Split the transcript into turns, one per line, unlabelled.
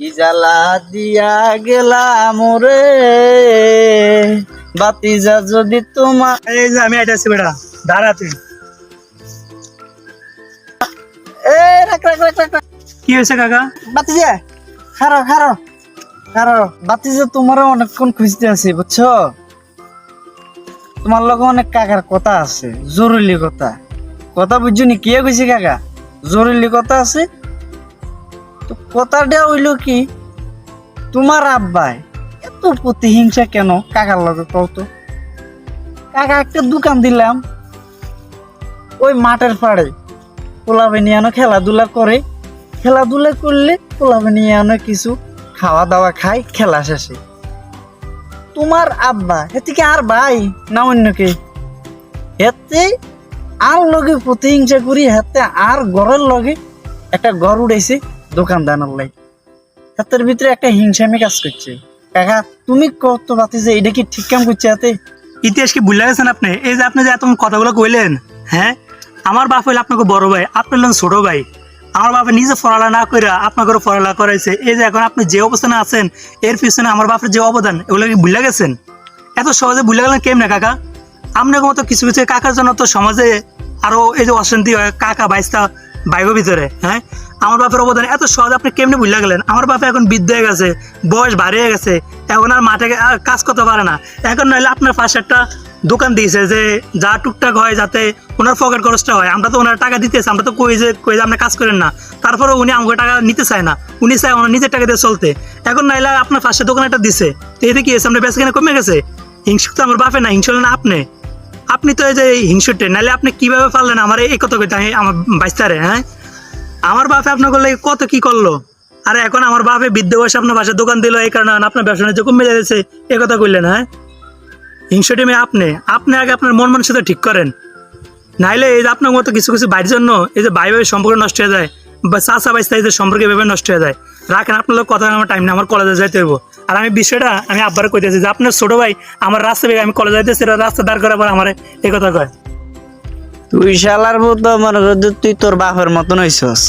কি জ্বালা দিয়া গেলাম রে বাতিজা যদি তোমার।
এই যে আমি আইতাছি বেটা, দাঁড়া তুই।
রাখ রাখ রাখ রাখ রাখ।
কি হয়েছে কাকা?
বাতিজা খারো খারো খারো। বাতিজা তোমার অনেকক্ষণ খুঁজতে আছি বুঝছো। তোমার লগে অনেক কাকার কথা আছে, জরুরি কথা। কথা বুঝছো নি? কে কইছে কাকা? জরুরি কথা আছে। তো কথাটা হইল কি, তোমার আব্বাই এত প্রতিহিংসা কেন কাকার লগে কও তো। কাকা একটা দোকান দিলাম ওই মাঠের পাড়ে, পোলাবে নিয়ে আনো খেলাধুলা করে, খেলাধুলা করলে পোলাবে নিয়ে আনো কিছু খাওয়া দাওয়া খাই খেলা শেষে। তোমার আব্বা এদিকে আর ভাই না অন্য কে, হেতে আর লগে প্রতিহিংসা করি, হাতে আর ঘরের লগে একটা ঘর উড়াইছে দোকানদার লাই, হাতের ভিতরে একটা হিংসামি কাজ করছে। কাকা তুমি কত বাতি যে এটা কি ঠিক কাম করছে হাতে?
ইতিহাস কি ভুলে গেছেন আপনি? এই যে আপনি যে এত কথাগুলো কইলেন, হ্যাঁ, আমার বাপ হইলে আপনাকে বড় ভাই, আপনি হলেন ছোট ভাই। আমার বাপে নিজে ফরালা না কইরা আপনাকে ফরালা করাইছে। এই যে এখন আপনি যে অবস্থানে আছেন, এর পিছনে আমার বাপের যে অবদান, এগুলো কি ভুলে গেছেন? এত সহজে ভুলে গেলেন কেমনে কাকা? আপনার মতো কিছু কিছু কাকার জন্য তো সমাজে আরো এই যে অশান্তি হয়, কাকা বাইস্তা বাইবের ভিতরে। হ্যাঁ, আমার বাপের অবদান এত সহজে আপনি কেমনে ভুলে গেলেন? আমার বাপে এখন বৃদ্ধ হয়ে গেছে, বয়স বাড়িয়ে গেছে, এখন আর মাঠে আর কাজ করতে পারে না। এখন নইলে আপনার পাশে একটা দোকান দিয়েছে যে যা টুকটাক হয়, যাতে ওনার পকেট খরচটা হয়। আমরা তো ওনার টাকা দিতেছি, আমরা তো কই যে আপনি কাজ করেন না, তারপরে উনি আমাকে টাকা নিতে চায় না, উনি চায় ওনার নিজের টাকা দিয়ে চলতে। এখন নাইলে আপনার পাশে দোকান একটা দিছে, তো এতে কি হয়েছে? আপনার বেচা কেনা কমে গেছে। হিংসুক তো আমার বাপে না, হিংসু না আপনি। আপনি তো এই যে হিংসুটে, নাহলে আপনি কিভাবে পারলেন আমার এই কথা কইতে আমার বাইস্তারে? হ্যাঁ, আমার বাপে আপনার করলে কত কি করলো, আর এখন আমার বাপে বৃদ্ধ বয়সে আপনার বাসায় দোকান দিল, এই কারণে আপনার ব্যবসা বাণিজ্য কমে যাচ্ছে, এ কথা কইলেন? হ্যাঁ, হিংসুটে মেয়ে আপনি আগে আপনার মন মানসিকতা ঠিক করেন, নাইলে এই যে আপনার মতো কিছু কিছু বাইরের জন্য এই যে ভাই ভাইয়ের সম্পর্ক নষ্ট হয়ে যায়, বা চাচা বাইস্তা এই যে সম্পর্কে ভেবে নষ্ট হয়ে যায়। রাখেন আপনার লোক কথা, আমার টাইম না, আমার কলেজে যাইতে হইব। আর আমি বিষয়টা আমি আব্বারে কইতেছি যে আপনার ছোট ভাই আমার রাস্তা বেগে আমি কলেজে যাইতেছি, রাস্তা দাঁড় করার পর আমার এই কথা কয়।
তুই শালার মতো মনে কর তুই তোর বাপের মতন হইছস।